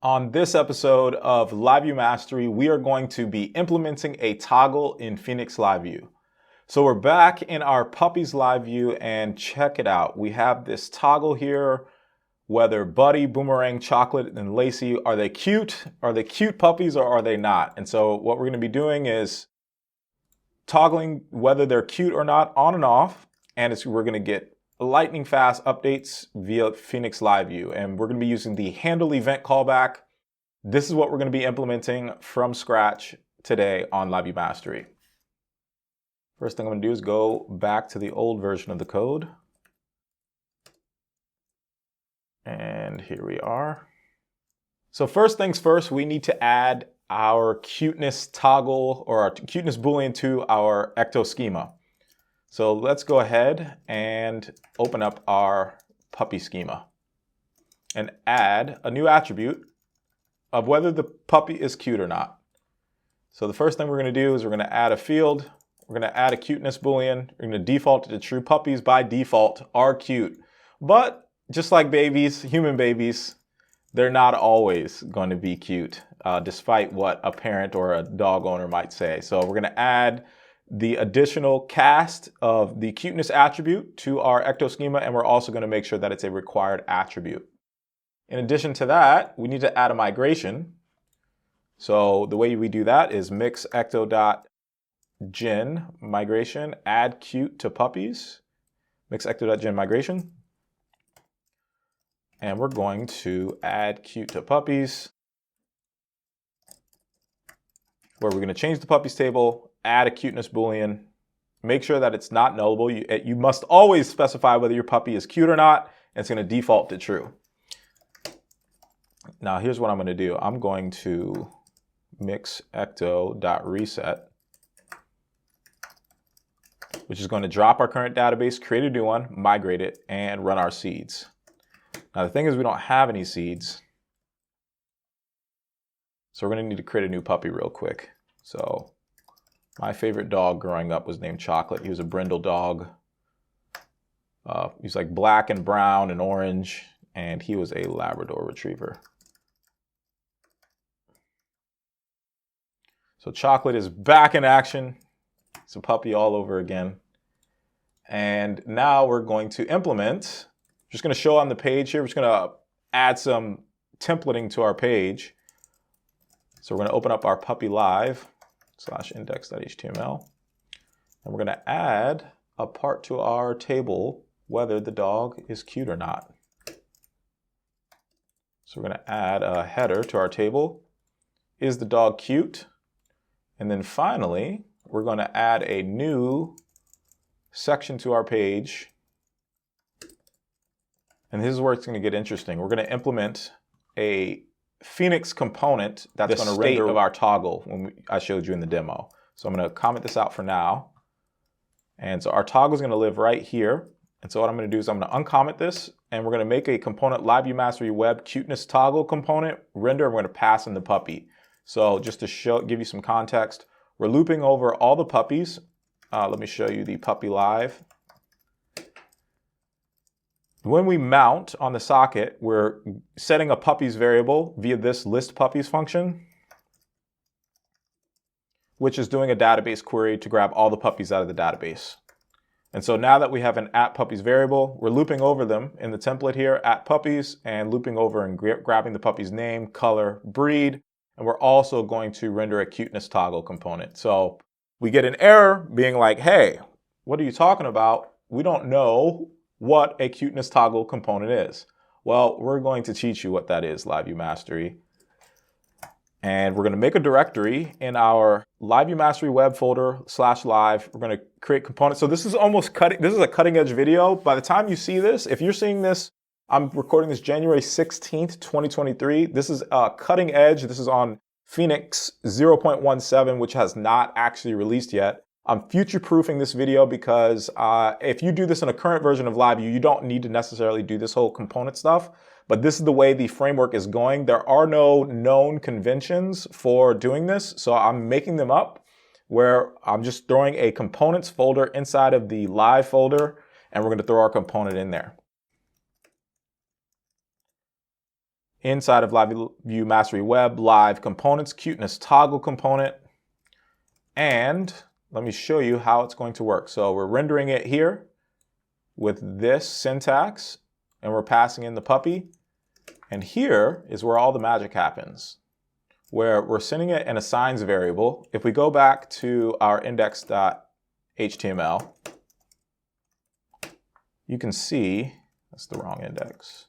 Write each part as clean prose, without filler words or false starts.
On this episode of LiveView Mastery, we are going to be implementing a toggle in Phoenix LiveView. So we're back in our puppies LiveView and check it out. We have this toggle here, whether Buddy, Boomerang, Chocolate, and Lacey, are they cute? Are they cute puppies or are they not? And so what we're going to be doing is toggling whether they're cute or not on and off, and we're going to get lightning fast updates via Phoenix LiveView, and we're going to be using the handle event callback. This is what we're going to be implementing from scratch today on LiveView Mastery. First thing I'm going to do is go back to the old version of the code. And here we are. So first things first, we need to add our cuteness toggle or our cuteness boolean to our ecto schema. So let's go ahead and open up our puppy schema and add a new attribute of whether the puppy is cute or not. So the first thing we're going to do is we're going to add a field. We're going to add a cuteness boolean. We're going to default it to true. Puppies by default are cute. But just like babies, human babies, they're not always going to be cute, despite what a parent or a dog owner might say. So we're going to add the additional cast of the cuteness attribute to our ecto schema, and we're also going to make sure that it's a required attribute. In addition to that, we need to add a migration. So the way we do that is mix ecto.gen migration, add cute to puppies, mix ecto.gen migration, and we're going to add cute to puppies, where we're going to change the puppies table, add a cuteness boolean, make sure that it's not nullable. You must always specify whether your puppy is cute or not, and it's going to default to true. Now here's what I'm going to do. I'm going to mix ecto.reset, which is going to drop our current database, create a new one, migrate it, and run our seeds. Now the thing is we don't have any seeds, so we're going to need to create a new puppy real quick. So my favorite dog growing up was named Chocolate. He was a brindle dog. He's like black and brown and orange, and he was a Labrador Retriever. So Chocolate is back in action. It's a puppy all over again. And now we're going to implement, just going to show on the page here, we're just going to add some templating to our page. So we're going to open up our puppy live /index.html, and we're going to add a part to our table whether the dog is cute or not. So we're going to add a header to our table, is the dog cute? And then finally, we're going to add a new section to our page. And this is where it's going to get interesting. We're going to implement a Phoenix component that's going to render of our toggle when I showed you in the demo. So I'm going to comment this out for now. And so our toggle is going to live right here. And so what I'm going to do is I'm going to uncomment this, and we're going to make a component LiveView Mastery Web cuteness toggle component render. And we're going to pass in the puppy. So just to give you some context, we're looping over all the puppies. Let me show you the puppy live. When we mount on the socket, we're setting a puppies variable via this list puppies function, which is doing a database query to grab all the puppies out of the database. And so now that we have an @puppies variable, we're looping over them in the template here, @puppies, and looping over and grabbing the puppy's name, color, breed, and we're also going to render a cuteness toggle component. So we get an error being like, hey, what are you talking about? We don't know what a cuteness toggle component is. Well, we're going to teach you what that is, LiveView Mastery. And we're going to make a directory in our LiveView Mastery web folder /live. We're going to create components. So this is almost this is a cutting edge video. By the time you see this, if you're seeing this, I'm recording this January 16th, 2023. This is cutting edge. This is on Phoenix 0.17, which has not actually released yet. I'm future-proofing this video because if you do this in a current version of LiveView, you don't need to necessarily do this whole component stuff. But this is the way the framework is going. There are no known conventions for doing this, so I'm making them up, where I'm just throwing a components folder inside of the live folder, and we're going to throw our component in there. inside of LiveView Mastery Web, live components, cuteness toggle component. And let me show you how it's going to work. So we're rendering it here with this syntax, and we're passing in the puppy. And here is where all the magic happens, where we're sending it an assigns variable. If we go back to our index.html, you can see, that's the wrong index.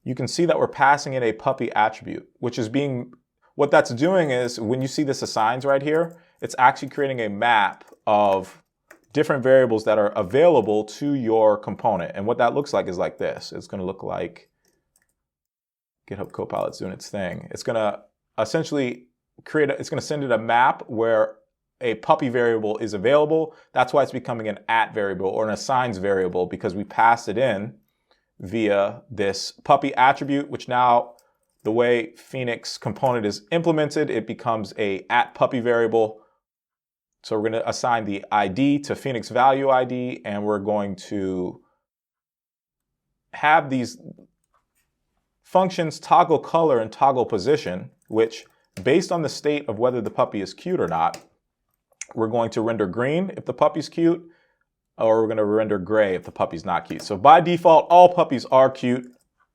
You can see that we're passing in a puppy attribute, which is what that's doing is when you see this assigns right here, it's actually creating a map of different variables that are available to your component. And what that looks like is like this. It's going to look like GitHub Copilot's doing its thing. It's going to essentially it's going to send it a map where a puppy variable is available. That's why it's becoming an at variable or an assigns variable, because we passed it in via this puppy attribute, which now the way Phoenix component is implemented, it becomes a at puppy variable. So we're going to assign the ID to Phoenix value ID, and we're going to have these functions toggle color and toggle position, which based on the state of whether the puppy is cute or not, we're going to render green if the puppy's cute, or we're going to render gray if the puppy's not cute. So by default, all puppies are cute.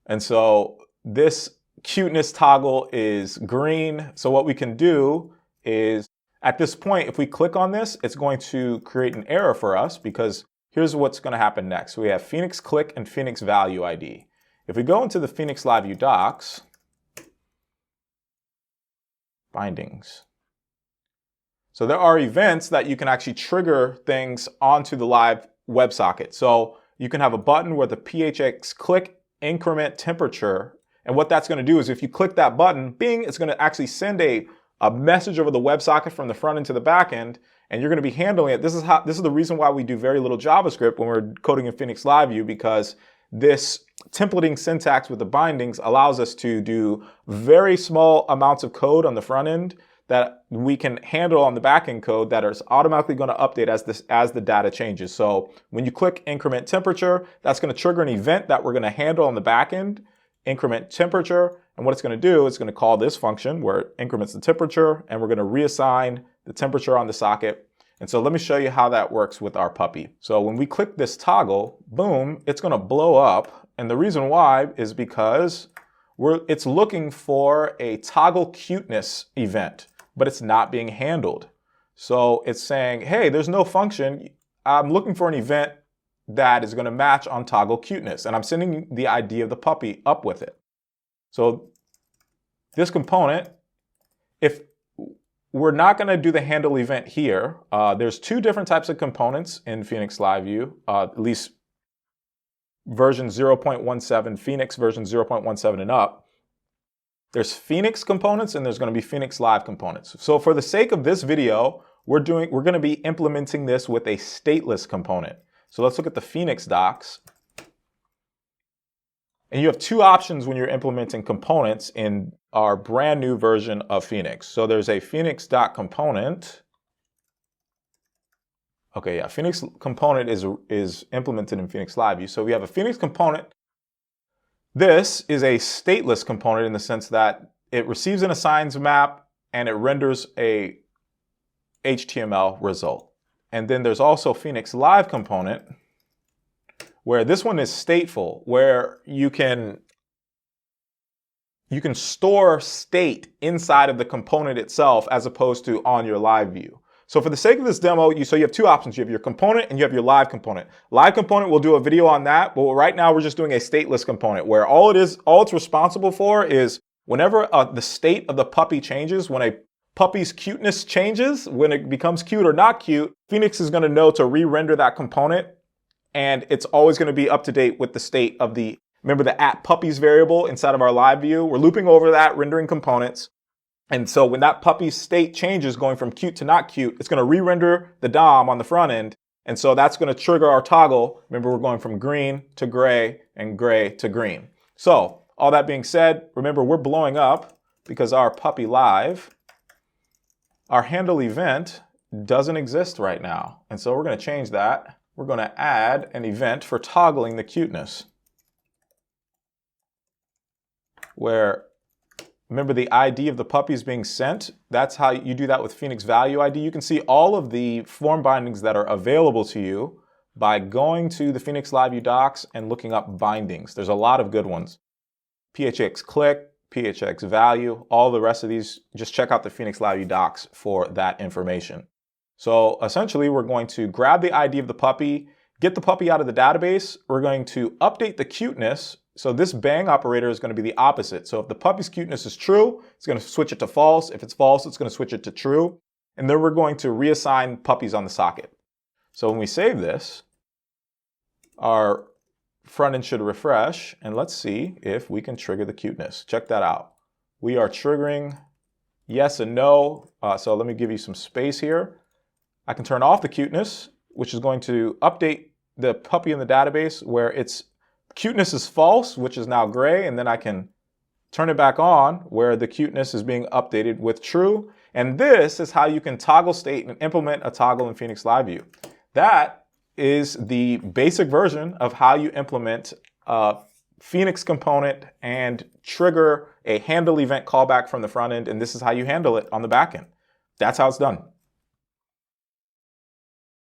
And so this cuteness toggle is green. So what we can do is, at this point, if we click on this, it's going to create an error for us, because here's what's going to happen next. We have Phoenix click and Phoenix value ID. If we go into the Phoenix LiveView docs, bindings. So there are events that you can actually trigger things onto the live WebSocket. So you can have a button where the PHX click increment temperature. And what that's going to do is if you click that button, bing, it's going to actually send a message over the WebSocket from the front end to the back end, and you're going to be handling it. This is the reason why we do very little JavaScript when we're coding in Phoenix LiveView, because this templating syntax with the bindings allows us to do very small amounts of code on the front end that we can handle on the backend code that is automatically going to update as the data changes. So when you click increment temperature, that's going to trigger an event that we're going to handle on the backend, increment temperature. And what it's going to do, it's going to call this function where it increments the temperature, and we're going to reassign the temperature on the socket. And so let me show you how that works with our puppy. So when we click this toggle, boom, it's going to blow up. And the reason why is because it's looking for a toggle cuteness event, but it's not being handled. So it's saying, hey, there's no function. I'm looking for an event that is going to match on toggle cuteness, and I'm sending the ID of the puppy up with it. So this component, if we're not going to do the handle event here, there's two different types of components in Phoenix LiveView, at least version 0.17, Phoenix version 0.17 and up. There's Phoenix components and there's going to be Phoenix Live components. So for the sake of this video, we're going to be implementing this with a stateless component. So let's look at the Phoenix docs. And you have two options when you're implementing components in our brand new version of Phoenix. So there's a Phoenix.component. Okay, yeah, Phoenix component is implemented in Phoenix LiveView. So we have a Phoenix component. This is a stateless component in the sense that it receives an assigns map and it renders a HTML result. And then there's also Phoenix Live component, where this one is stateful, where you can store state inside of the component itself as opposed to on your live view. So for the sake of this demo, you have two options. You have your component and you have your live component. Live component, we'll do a video on that, but right now we're just doing a stateless component where all it's responsible for is whenever the state of the puppy changes, when a puppy's cuteness changes, when it becomes cute or not cute, Phoenix is going to know to re-render that component, and it's always going to be up to date with the state of remember the @puppies variable inside of our live view? We're looping over that, rendering components. And so when that puppy's state changes going from cute to not cute, it's going to re-render the DOM on the front end. And so that's going to trigger our toggle. Remember, we're going from green to gray and gray to green. So all that being said, remember, we're blowing up because our puppy live, our handle event doesn't exist right now. And so we're going to change that. We're going to add an event for toggling the cuteness. where, remember the ID of the puppy is being sent. That's how you do that with Phoenix Value ID. You can see all of the form bindings that are available to you by going to the Phoenix LiveView docs and looking up bindings. There's a lot of good ones. PHX click, PHX value, all the rest of these, just check out the Phoenix LiveView docs for that information. So essentially, we're going to grab the ID of the puppy, get the puppy out of the database. We're going to update the cuteness. So this bang operator is going to be the opposite. So if the puppy's cuteness is true, it's going to switch it to false. If it's false, it's going to switch it to true. And then we're going to reassign puppies on the socket. So when we save this, our front end should refresh, and let's see if we can trigger the cuteness. Check that out. We are triggering yes and no. So let me give you some space here. I can turn off the cuteness, which is going to update the puppy in the database where its cuteness is false, which is now gray, and then I can turn it back on where the cuteness is being updated with true. And this is how you can toggle state and implement a toggle in Phoenix LiveView. That is the basic version of how you implement a Phoenix component and trigger a handle event callback from the front end, and this is how you handle it on the back end. That's how it's done.